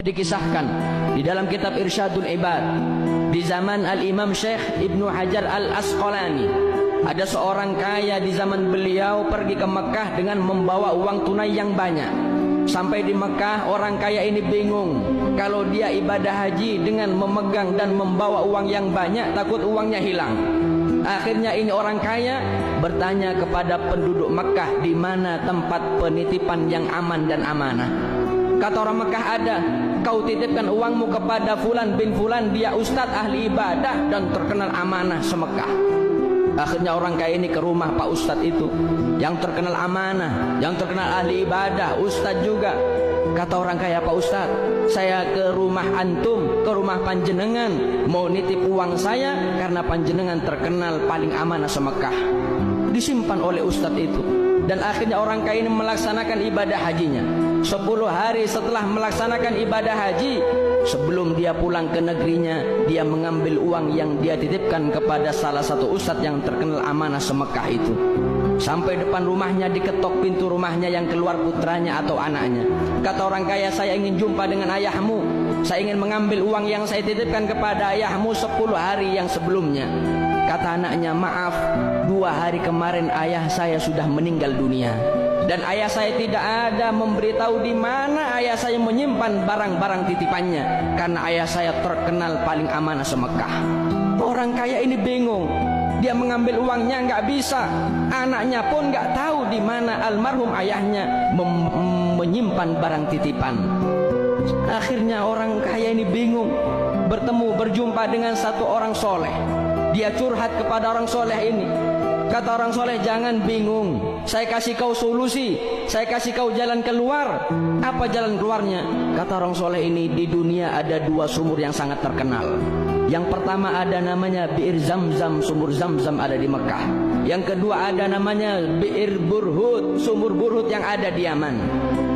Dikisahkan di dalam kitab Irsyadul Ibad di zaman Al-Imam Syekh Ibnu Hajar Al-Asqalani, ada seorang kaya di zaman beliau pergi ke Mekah dengan membawa uang tunai yang banyak. Sampai di Mekah, orang kaya ini bingung kalau dia ibadah haji dengan memegang dan membawa uang yang banyak, takut uangnya hilang. Akhirnya ini orang kaya bertanya kepada penduduk Mekah, di mana tempat penitipan yang aman dan amanah. Kata orang Mekah, ada. Kau titipkan uangmu kepada Fulan bin Fulan, dia ustadz ahli ibadah dan terkenal amanah semekah. Akhirnya orang kaya ini ke rumah Pak Ustadz itu, yang terkenal amanah, yang terkenal ahli ibadah, ustadz juga. Kata orang kaya, Pak Ustadz, saya ke rumah antum, ke rumah panjenengan, mau nitip uang saya karena panjenengan terkenal paling amanah semekah. Disimpan oleh ustadz itu. Dan akhirnya orang kaya ini melaksanakan ibadah hajinya. 10 hari setelah melaksanakan ibadah haji, sebelum dia pulang ke negerinya, dia mengambil uang yang dia titipkan kepada salah satu ustadz yang terkenal amanah semekah itu. Sampai depan rumahnya, diketok pintu rumahnya, yang keluar putranya atau anaknya. Kata orang kaya, saya ingin jumpa dengan ayahmu, saya ingin mengambil uang yang saya titipkan kepada ayahmu 10 hari yang sebelumnya. Kata anaknya, maaf, 2 hari kemarin ayah saya sudah meninggal dunia, dan ayah saya tidak ada memberitahu di mana ayah saya menyimpan barang-barang titipannya, karena ayah saya terkenal paling amanah semekah. Orang kaya ini bingung, dia mengambil uangnya nggak bisa, anaknya pun nggak tahu di mana almarhum ayahnya menyimpan barang titipan. Akhirnya orang kaya ini bingung, berjumpa dengan satu orang soleh. Dia curhat kepada orang soleh ini. Kata orang soleh, jangan bingung, saya kasih kau solusi, saya kasih kau jalan keluar. Apa jalan keluarnya? Kata orang soleh ini, di dunia ada 2 sumur yang sangat terkenal. Yang pertama ada namanya Bi'ir Zamzam, sumur Zamzam ada di Mekah. Yang kedua ada namanya Bi'ir Burhut, sumur Burhut yang ada di Yaman.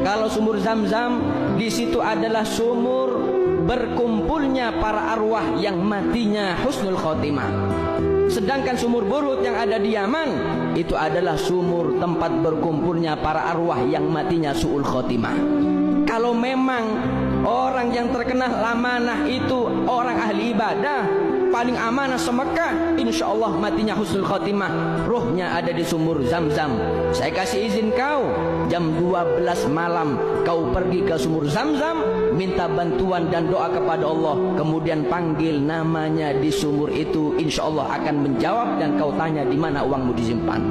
Kalau sumur Zamzam, di situ adalah sumur berkumpulnya para arwah yang matinya husnul khotimah. Sedangkan sumur Burhut yang ada di Yaman, itu adalah sumur tempat berkumpulnya para arwah yang matinya su'ul khotimah. Kalau memang orang yang terkenal amanah itu orang ahli ibadah, paling amanah semekah, insya Allah matinya husnul khotimah, ruhnya ada di sumur Zamzam. Saya kasih izin kau, jam 12 malam kau pergi ke sumur Zamzam, minta bantuan dan doa kepada Allah, kemudian panggil namanya di sumur itu, insya Allah akan menjawab, dan kau tanya di mana uangmu disimpan.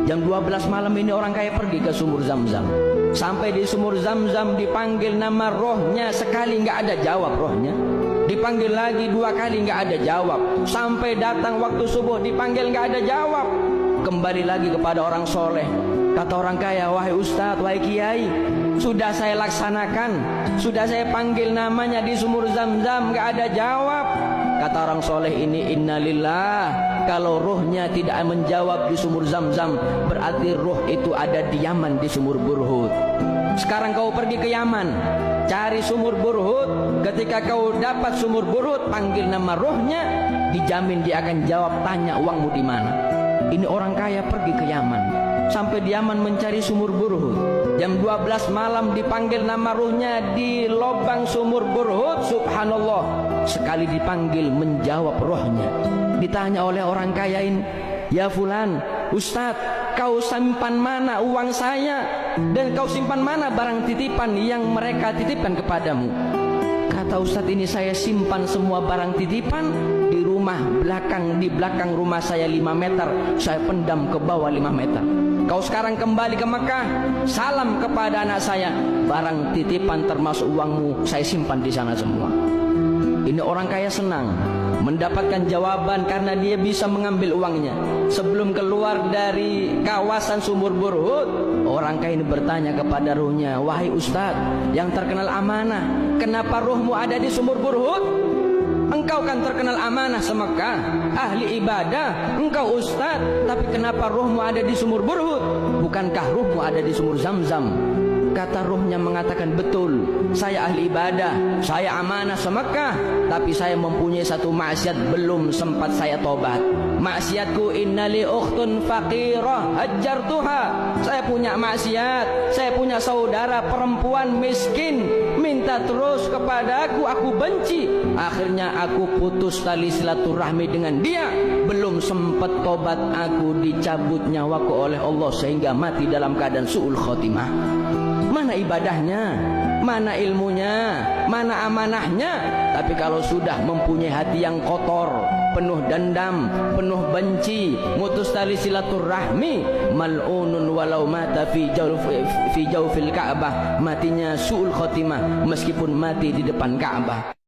Jam 12 malam ini orang kaya pergi ke sumur Zamzam. Sampai di sumur Zamzam, dipanggil nama rohnya, sekali nggak ada jawab rohnya. Dipanggil lagi 2 kali, nggak ada jawab. Sampai datang waktu subuh, dipanggil nggak ada jawab. Kembali lagi kepada orang soleh. Kata orang kaya, wahai ustadz, wahai kiai, sudah saya laksanakan, sudah saya panggil namanya di sumur Zamzam, nggak ada jawab. Kata orang soleh ini, innalillah, kalau ruhnya tidak menjawab di sumur Zamzam, berarti ruh itu ada di Yaman di sumur Burhut. Sekarang kau pergi ke Yaman, cari sumur Burhut. Ketika kau dapat sumur Burhut, panggil nama ruhnya, dijamin dia akan jawab, tanya uangmu di mana. Ini orang kaya pergi ke Yaman, sampai di Yaman mencari sumur Burhut. Jam 12 malam dipanggil nama ruhnya di lubang sumur Burhut. Subhanallah, sekali dipanggil menjawab rohnya. Ditanya oleh orang kaya ini, ya fulan, ustadz, kau simpan mana uang saya, dan kau simpan mana barang titipan yang mereka titipkan kepadamu? Kata ustadz ini, saya simpan semua barang titipan di rumah belakang, di belakang rumah saya 5 meter, saya pendam ke bawah 5 meter. Kau sekarang kembali ke Mekah, salam kepada anak saya, barang titipan termasuk uangmu saya simpan di sana semua. Ini orang kaya senang mendapatkan jawaban karena dia bisa mengambil uangnya. Sebelum keluar dari kawasan sumur Burhut, orang kaya ini bertanya kepada ruhnya, wahai ustadz yang terkenal amanah, kenapa ruhmu ada di sumur Burhut? Engkau kan terkenal amanah semekah, ahli ibadah, engkau ustadz, tapi kenapa ruhmu ada di sumur Burhut? Bukankah ruhmu ada di sumur Zamzam? Kata ruhnya mengatakan, betul, saya ahli ibadah, saya amanah semekah, tapi saya mempunyai satu maksiat belum sempat saya tobat. maksiatku innali ukhtun faqirah hajjartuha. Saya punya maksiat, saya punya saudara perempuan miskin, minta terus kepadaku, aku benci. Akhirnya aku putus tali silaturahmi dengan dia. Belum sempat tobat aku dicabut nyawaku oleh Allah sehingga mati dalam keadaan su'ul khotimah. Mana ibadahnya, mana ilmunya, mana amanahnya? Tapi kalau sudah mempunyai hati yang kotor, penuh dendam, penuh benci, mutus tali silaturahmi, mal'unun walau mata fi jawfil Ka'bah, matinya su'ul khotimah meskipun mati di depan Ka'bah.